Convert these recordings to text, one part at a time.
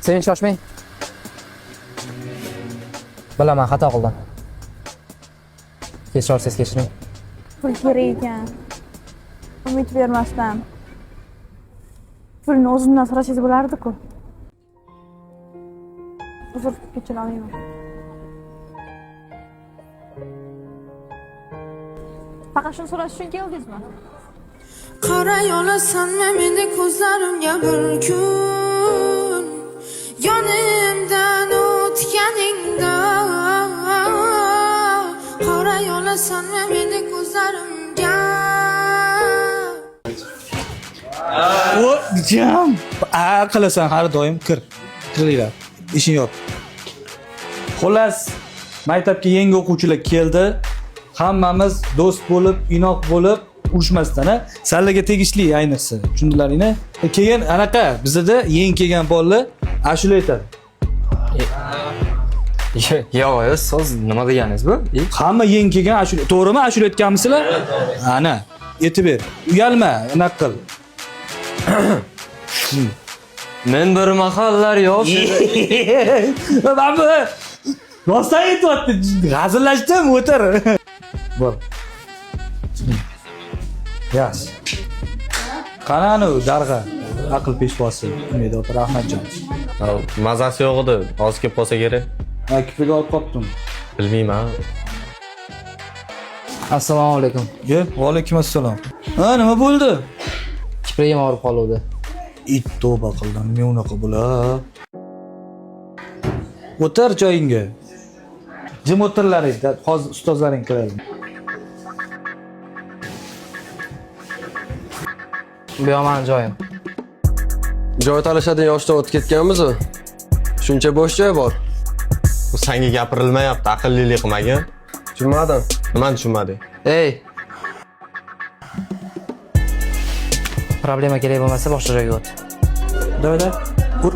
Sen shoshmang. Bilaman, xato qildim. Kechirasiz, kechiring. Pul kerak ekan. Umid bermasdan. Pulni o'zimdan so'rashingiz bo'lardi-ku. Uzr, kechira olmayman. Faqat shuni so'rash uchun keldingizmi? Qara yo'lasanmi meni ko'zlarimga bir kun yonimdan o'tganingda qara yo'lasanmi meni ko'zlarimga O jam. Qilasan har doim kiringlar. Ishing yo'q. Xullas, maktabga yangi o'quvchilar keldi. Hammamiz do'st bo'lib, inoq bo'lib urushmasdan, sallaga tegishli ayniqsa. Tushundilaringmi? Keyin anaqa bizda yangi kelgan bolalar ashula aytadi. Yo'q, siz nima deganingiz bu? Hamma yangi kelgan ashula, to'g'rimi? Ashula aytganmisizlar? Ana, aytib ber. Uyalma, anaqa qil. Men bir mahallar yo'q. Mana bu rosa aytyapti. G'azillashdim, o'tir. Bor. Yaxshi. Qanani u darg'a? Aql peshvosi. Umid ota Rahmatjon. Mazasi yo'q edi. Hozir kelib qolsa kerak. Ha, kipiga olib qopdim. Bilmayman. Assalomu alaykum. Va alaykum assalom. Ha, nima bo'ldi? Kiprigim og'rib qoluvdi. It tavba qildim. Men unaqa bo'la. O'tir joyingga. Jim o'tirlaring. Hozir ustozlaring kiradi. Bu yomon joyim. Joy talashadigan yoshdan o'tib ketganmiz-ku? Shuncha bo'sh joy bor. Bu senga gapirilmayapti, aqllilik qilmagin. Tushunmadim. Nimani tushunmading? Ey. Problema kerak bo'lmasa boshqa joyga o't. Da. Ur.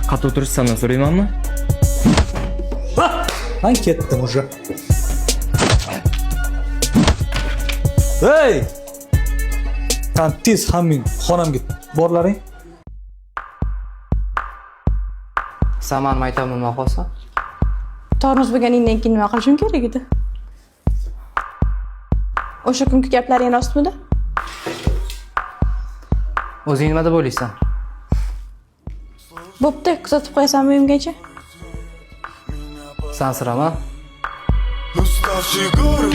Qattiq o'tirishsamdan so'raymanmi? Ben ketdim уже. Hey! Tan tez hamming xonamga borlaring. Saman maktabimni nima qilsa? Tormoz bo'lganingdan keyin nima qilishim kerak edi? O'sha kungi gaplaring rostmidi? O'zing nima deb o'ylaysan? Bo'pti, kuzatib qo'yasanmi uyimgacha? Sansirama. Уставший город